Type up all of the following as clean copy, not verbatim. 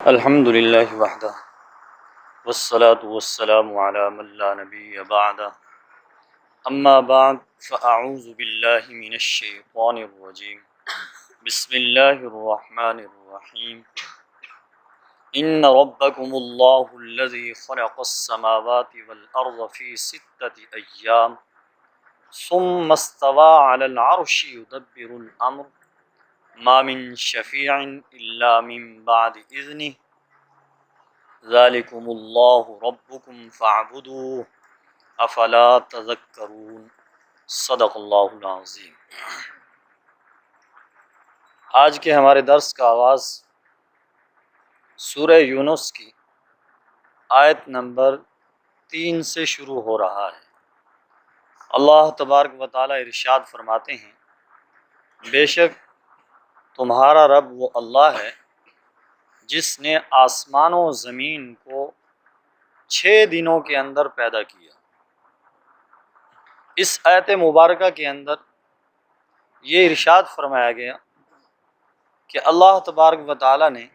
الحمد للہ وحدہ والصلاة والسلام علی من لا نبی بعدہ اما بعد فاعوذ باللہ من الشیطان الرجیم بسم اللہ الرحمن الرحیم ان ربکم اللہ الذی خلق السماوات والارض فی ستة ایام ثم استوى علی العرش یدبر الامر ما من شفیع الا من بعد اذنہ ذالکم اللہ ربکم فاعبدوہ افلا تذکرون صدق اللہ العظیم۔ آج کے ہمارے درس کا آغاز سورہ یونس کی آیت نمبر 3 سے شروع ہو رہا ہے۔ اللہ تبارک و تعالی ارشاد فرماتے ہیں، بے شک تمہارا رب وہ اللہ ہے جس نے آسمان و زمین کو 6 دنوں کے اندر پیدا کیا۔ اس آیت مبارکہ کے اندر یہ ارشاد فرمایا گیا کہ اللہ تبارک و تعالی نے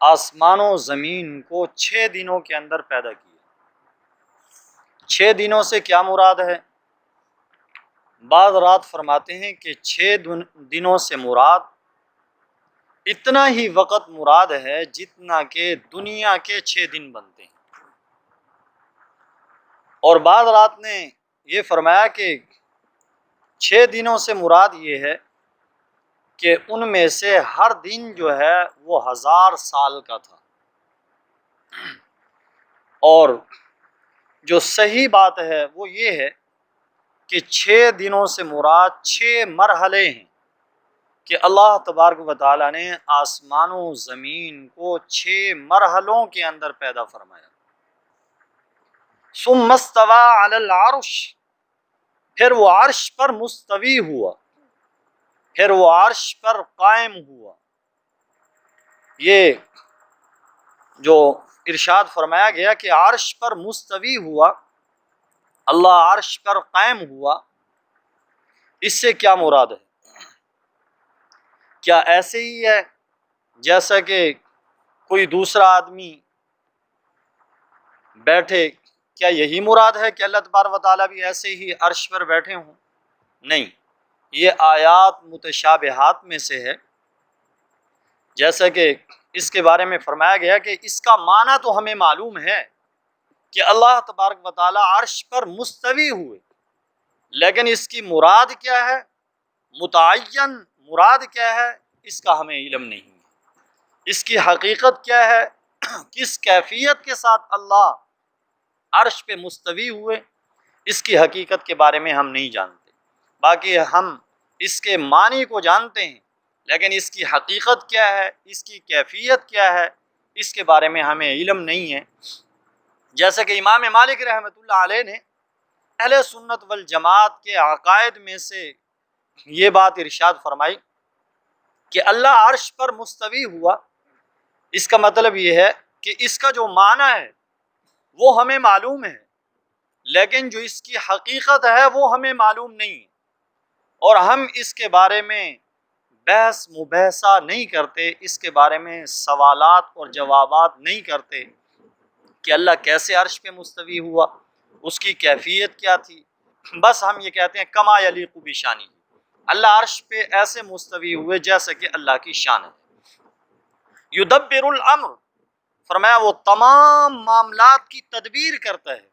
آسمان و زمین کو 6 دنوں کے اندر پیدا کیا۔ 6 دنوں سے کیا مراد ہے؟ بعض رات فرماتے ہیں کہ 6 دنوں سے مراد اتنا ہی وقت مراد ہے جتنا کہ دنیا کے 6 دن بنتے ہیں، اور بعض رات نے یہ فرمایا کہ 6 دنوں سے مراد یہ ہے کہ ان میں سے ہر دن جو ہے وہ 1000 سال کا تھا، اور جو صحیح بات ہے وہ یہ ہے کہ 6 دنوں سے مراد 6 مرحلے ہیں کہ اللہ تبارک و تعالیٰ نے آسمان و زمین کو 6 مرحلوں کے اندر پیدا فرمایا۔ ثم استوى علی العرش، پھر وہ عرش پر مستوی ہوا، پھر وہ عرش پر قائم ہوا۔ یہ جو ارشاد فرمایا گیا کہ عرش پر مستوی ہوا، اللہ عرش پر قائم ہوا، اس سے کیا مراد ہے؟ کیا ایسے ہی ہے جیسا کہ کوئی دوسرا آدمی بیٹھے؟ کیا یہی مراد ہے کہ اللہ تبارک و تعالیٰ بھی ایسے ہی عرش پر بیٹھے ہوں؟ نہیں، یہ آیات متشابہات میں سے ہے، جیسا کہ اس کے بارے میں فرمایا گیا کہ اس کا معنی تو ہمیں معلوم ہے کہ اللہ تبارک و تعالیٰ عرش پر مستوی ہوئے، لیکن اس کی مراد کیا ہے، متعین مراد کیا ہے، اس کا ہمیں علم نہیں ہے۔ اس کی حقیقت کیا ہے، کس کیفیت کے ساتھ اللہ عرش پہ مستوی ہوئے، اس کی حقیقت کے بارے میں ہم نہیں جانتے۔ باقی ہم اس کے معنی کو جانتے ہیں، لیکن اس کی حقیقت کیا ہے، اس کی کیفیت کیا ہے، اس کے بارے میں ہمیں علم نہیں ہے۔ جیسا کہ امام مالک رحمۃ اللہ علیہ نے اہل سنت والجماعت کے عقائد میں سے یہ بات ارشاد فرمائی کہ اللہ عرش پر مستوی ہوا، اس کا مطلب یہ ہے کہ اس کا جو معنی ہے وہ ہمیں معلوم ہے، لیکن جو اس کی حقیقت ہے وہ ہمیں معلوم نہیں ہے، اور ہم اس کے بارے میں بحث مباحثہ نہیں کرتے، اس کے بارے میں سوالات اور جوابات نہیں کرتے کہ اللہ کیسے عرش پہ مستوی ہوا، اس کی کیفیت کیا تھی۔ بس ہم یہ کہتے ہیں کما یلیق بشانی، اللہ عرش پہ ایسے مستوی ہوئے جیسا کہ اللہ کی شان ہے۔ یدبر الامر، فرمایا وہ تمام معاملات کی تدبیر کرتا ہے،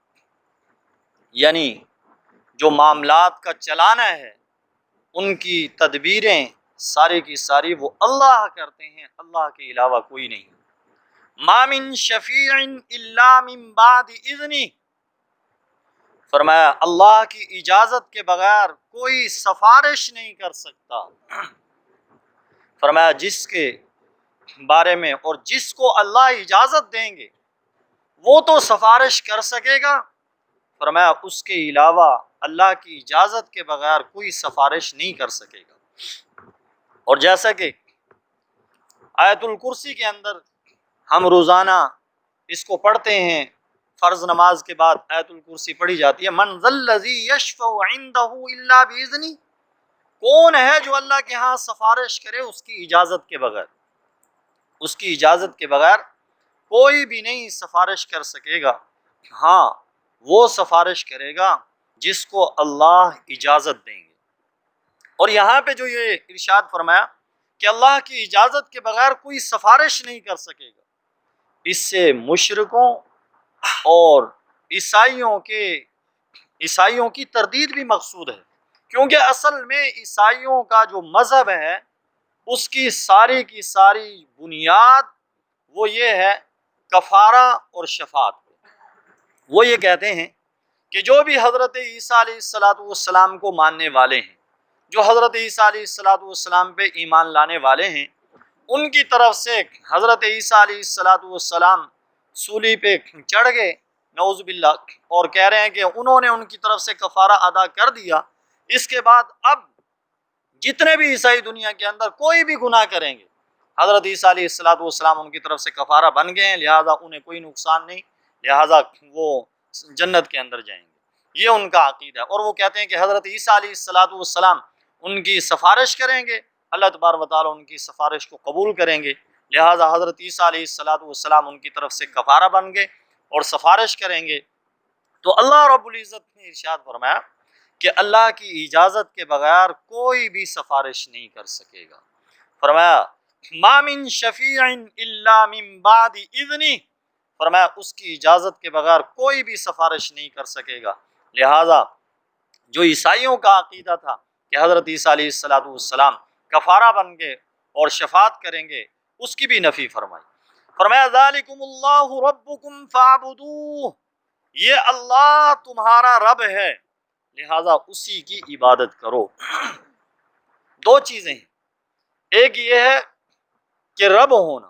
یعنی جو معاملات کا چلانا ہے ان کی تدبیریں ساری کی ساری وہ اللہ کرتے ہیں، اللہ کے علاوہ کوئی نہیں۔ ما من شفیع الا من بعد اذنہ، فرمایا اللہ کی اجازت کے بغیر کوئی سفارش نہیں کر سکتا۔ فرمایا جس کے بارے میں اور جس کو اللہ اجازت دیں گے وہ تو سفارش کر سکے گا، فرمایا اس کے علاوہ اللہ کی اجازت کے بغیر کوئی سفارش نہیں کر سکے گا۔ اور جیسا کہ آیت الکرسی کے اندر ہم روزانہ اس کو پڑھتے ہیں، فرض نماز کے بعد آیت الکرسی پڑھی جاتی ہے، من ذا الذی یشفع عندہ الا باذنہ، کون ہے جو اللہ کے ہاں سفارش کرے اس کی اجازت کے بغیر؟ اس کی اجازت کے بغیر کوئی بھی نہیں سفارش کر سکے گا۔ ہاں وہ سفارش کرے گا جس کو اللہ اجازت دیں گے۔ اور یہاں پہ جو یہ ارشاد فرمایا کہ اللہ کی اجازت کے بغیر کوئی سفارش نہیں کر سکے گا، اس سے مشرکوں اور عیسائیوں کی تردید بھی مقصود ہے، کیونکہ اصل میں عیسائیوں کا جو مذہب ہے اس کی ساری بنیاد وہ یہ ہے کفارہ اور شفاعت۔ وہ یہ کہتے ہیں کہ جو بھی حضرت عیسیٰ علیہ السلام کو ماننے والے ہیں، جو حضرت عیسیٰ علیہ السلام پہ ایمان لانے والے ہیں، ان کی طرف سے حضرت عیسیٰ علیہ السلام سولی پہ چڑھ گئے نعوذ باللہ، اور کہہ رہے ہیں کہ انہوں نے ان کی طرف سے کفارہ ادا کر دیا، اس کے بعد اب جتنے بھی عیسائی دنیا کے اندر کوئی بھی گناہ کریں گے، حضرت عیسیٰ علیہ السلام ان کی طرف سے کفارہ بن گئے ہیں، لہٰذا انہیں کوئی نقصان نہیں، لہٰذا وہ جنت کے اندر جائیں گے۔ یہ ان کا عقیدہ ہے، اور وہ کہتے ہیں کہ حضرت عیسیٰ علیہ السلام ان کی سفارش کریں گے، اللہ تبارک و تعالیٰ ان کی سفارش کو قبول کریں گے، لہٰذا حضرت عیسیٰ علیہ السلام ان کی طرف سے کفارہ بن گئے اور سفارش کریں گے۔ تو اللہ رب العزت نے ارشاد فرمایا کہ اللہ کی اجازت کے بغیر کوئی بھی سفارش نہیں کر سکے گا۔ فرمایا ما من شفیع الا من بعد اذنہ، فرمایا اس کی اجازت کے بغیر کوئی بھی سفارش نہیں کر سکے گا۔ لہٰذا جو عیسائیوں کا عقیدہ تھا کہ حضرت عیسیٰ علیہ السلام کفارہ بن گئے اور شفاعت کریں گے، اس کی بھی نفی فرمائی۔ فرمایا ذالکم اللہ ربکم فاعبدوہ، یہ اللہ تمہارا رب ہے، لہٰذا اسی کی عبادت کرو۔ دو چیزیں ہیں، ایک یہ ہے کہ رب ہونا،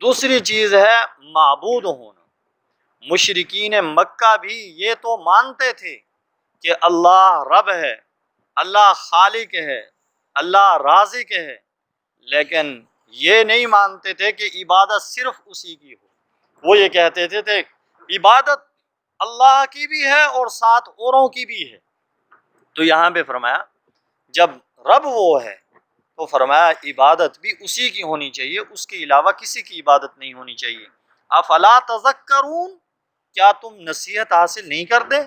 دوسری چیز ہے معبود ہونا۔ مشرکین مکہ بھی یہ تو مانتے تھے کہ اللہ رب ہے، اللہ خالق ہے، اللہ رازق ہے، لیکن یہ نہیں مانتے تھے کہ عبادت صرف اسی کی ہو۔ وہ یہ کہتے تھے عبادت اللہ کی بھی ہے اور ساتھ اوروں کی بھی ہے۔ تو یہاں پہ فرمایا جب رب وہ ہے تو فرمایا عبادت بھی اسی کی ہونی چاہیے، اس کے علاوہ کسی کی عبادت نہیں ہونی چاہیے۔ افلا تذکرون، کیا تم نصیحت حاصل نہیں کرتے؟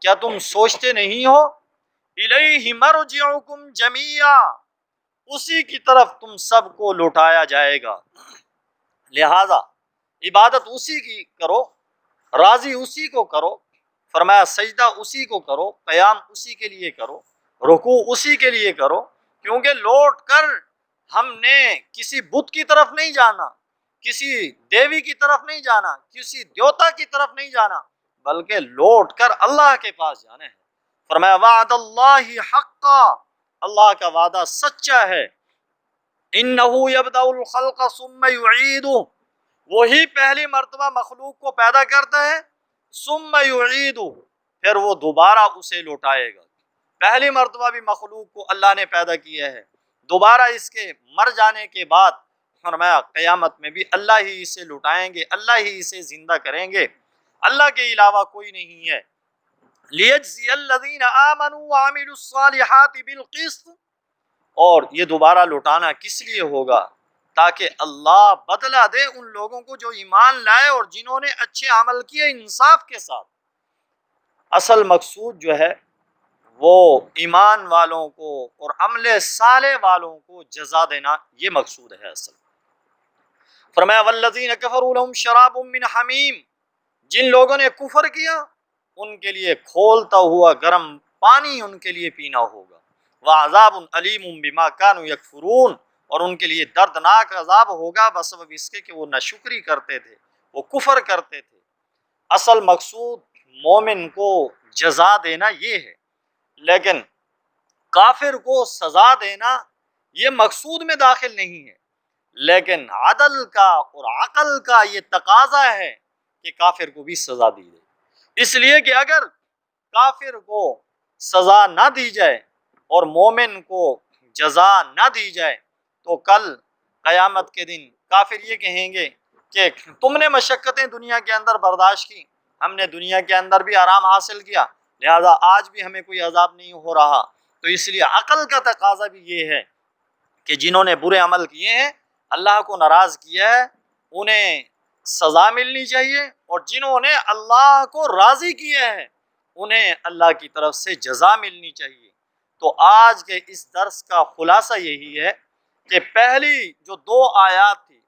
کیا تم سوچتے نہیں ہو؟ الیہ مرجعکم جمیعا، اسی کی طرف تم سب کو لوٹایا جائے گا، لہذا عبادت اسی کی کرو، راضی اسی کو کرو، فرمایا سجدہ اسی کو کرو، قیام اسی کے لیے کرو، رکوع اسی کے لیے کرو، کیونکہ لوٹ کر ہم نے کسی بت کی طرف نہیں جانا، کسی دیوی کی طرف نہیں جانا، کسی دیوتا کی طرف نہیں جانا، بلکہ لوٹ کر اللہ کے پاس جانا ہے۔ فرمایا وعد اللہ حقا، اللہ کا وعدہ سچا ہے، انہ یبدأ الخلق ثم یعیدہ، وہی پہلی مرتبہ مخلوق کو پیدا کرتا ہے، ثم یعیدہ، پھر وہ دوبارہ اسے لوٹائے گا۔ پہلی مرتبہ بھی مخلوق کو اللہ نے پیدا کیا ہے، دوبارہ اس کے مر جانے کے بعد فرمایا قیامت میں بھی اللہ ہی اسے لوٹائیں گے، اللہ ہی اسے زندہ کریں گے، اللہ کے علاوہ کوئی نہیں ہے۔ لیجزی الذین آمنوا وعملوا الصالحات بالقسط، اور یہ دوبارہ لوٹانا کس لیے ہوگا؟ تاکہ اللہ بدلہ دے ان لوگوں کو جو ایمان لائے اور جنہوں نے اچھے عمل کیے انصاف کے ساتھ۔ اصل مقصود جو ہے وہ ایمان والوں کو اور عمل صالح والوں کو جزا دینا، یہ مقصود ہے اصل۔ فرمایا والذین کفروا لهم شراب من حمیم، جن لوگوں نے کفر کیا ان کے لیے کھولتا ہوا گرم پانی ان کے لیے پینا ہوگا، وعذاب علیم بما کانوا یکفرون، اور ان کے لیے دردناک عذاب ہوگا بسبب اس کے کہ وہ ناشکری کرتے تھے، وہ کفر کرتے تھے۔ اصل مقصود مومن کو جزا دینا یہ ہے، لیکن کافر کو سزا دینا یہ مقصود میں داخل نہیں ہے، لیکن عدل کا اور عقل کا یہ تقاضا ہے کہ کافر کو بھی سزا دی جائے، اس لیے کہ اگر کافر کو سزا نہ دی جائے اور مومن کو جزا نہ دی جائے تو کل قیامت کے دن کافر یہ کہیں گے کہ تم نے مشقتیں دنیا کے اندر برداشت کی، ہم نے دنیا کے اندر بھی آرام حاصل کیا، لہذا آج بھی ہمیں کوئی عذاب نہیں ہو رہا۔ تو اس لیے عقل کا تقاضا بھی یہ ہے کہ جنہوں نے برے عمل کیے ہیں اللہ کو ناراض کیا ہے انہیں سزا ملنی چاہیے، اور جنہوں نے اللہ کو راضی کیا ہے انہیں اللہ کی طرف سے جزا ملنی چاہیے۔ تو آج کے اس درس کا خلاصہ یہی ہے کہ پہلی جو 2 آیات تھی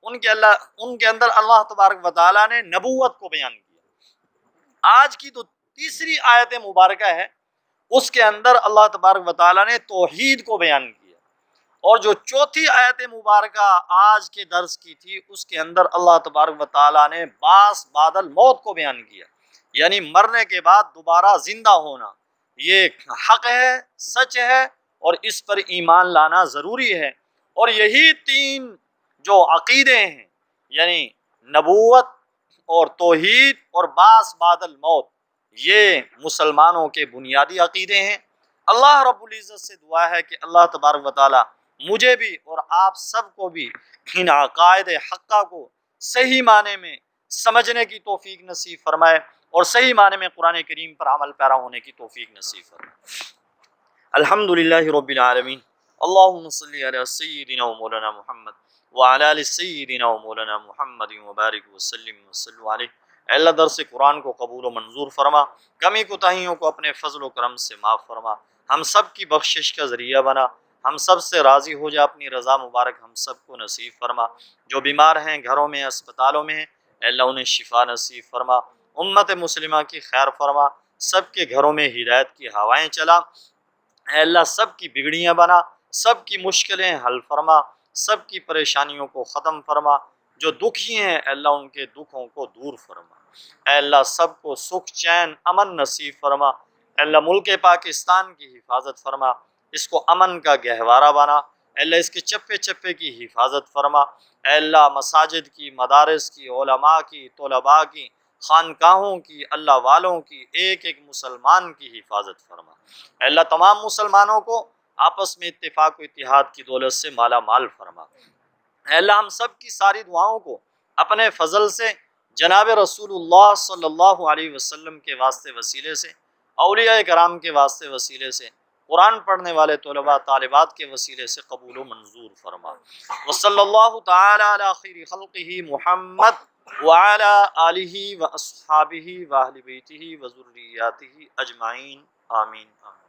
ان کے اندر اللہ تبارک و تعالیٰ نے نبوت کو بیان کیا۔ آج کی جو تیسری آیت مبارکہ ہے اس کے اندر اللہ تبارک و تعالیٰ نے توحید کو بیان کیا، اور جو چوتھی آیت مبارکہ آج کے درس کی تھی اس کے اندر اللہ تبارک و تعالیٰ نے باس بعد الموت کو بیان کیا، یعنی مرنے کے بعد دوبارہ زندہ ہونا یہ حق ہے، سچ ہے، اور اس پر ایمان لانا ضروری ہے۔ اور یہی 3 جو عقیدے ہیں یعنی نبوت اور توحید اور باس بعد الموت، یہ مسلمانوں کے بنیادی عقیدے ہیں۔ اللہ رب العزت سے دعا ہے کہ اللہ تبارک و تعالی مجھے بھی اور آپ سب کو بھی ان عقائد حقہ کو صحیح معنی میں سمجھنے کی توفیق نصیب فرمائے، اور صحیح معنی میں قرآن کریم پر عمل پیرا ہونے کی توفیق نصیب فرمائے۔ الحمدللہ رب العالمین، اللہم صلی علی سیدنا و مولانا محمد وعلی آل سیدنا و مولانا محمد وبارک وسلم وصلو علیہ۔ اے اللہ درس قرآن کو قبول و منظور فرما، کمی کوتاہیوں کو اپنے فضل و کرم سے معاف فرما، ہم سب کی بخشش کا ذریعہ بنا، ہم سب سے راضی ہو جا، اپنی رضا مبارک ہم سب کو نصیب فرما۔ جو بیمار ہیں گھروں میں اسپتالوں میں ہیں اے اللہ انہیں شفا نصیب فرما، امت مسلمہ کی خیر فرما، سب کے گھروں میں ہدایت کی ہوائیں چلا، اے اللہ سب کی بگڑیاں بنا، سب کی مشکلیں حل فرما، سب کی پریشانیوں کو ختم فرما، جو دکھی ہیں اے اللہ ان کے دکھوں کو دور فرما، اے اللہ سب کو سکھ چین امن نصیب فرما، اے اللہ ملک پاکستان کی حفاظت فرما، اس کو امن کا گہوارہ بنا، اے اللہ اس کے چپے چپے کی حفاظت فرما، اے اللہ مساجد کی، مدارس کی، علماء کی، طلباء کی، خانقاہوں کی، اللہ والوں کی، ایک ایک مسلمان کی حفاظت فرما، اے اللہ تمام مسلمانوں کو آپس میں اتفاق و اتحاد کی دولت سے مالا مال فرما، اے اللہ ہم سب کی ساری دعاؤں کو اپنے فضل سے جناب رسول اللہ صلی اللہ علیہ وسلم کے واسطے وسیلے سے، اولیاء کرام کے واسطے وسیلے سے، قرآن پڑھنے والے طلباء طالبات کے وسیلے سے قبول و منظور فرما۔ وصلی اللہ تعالی علی خیر خلقہ محمد وعلی آلہ واصحابہ واہل بیتہ وذریاتہ اجمعین، آمین آمین۔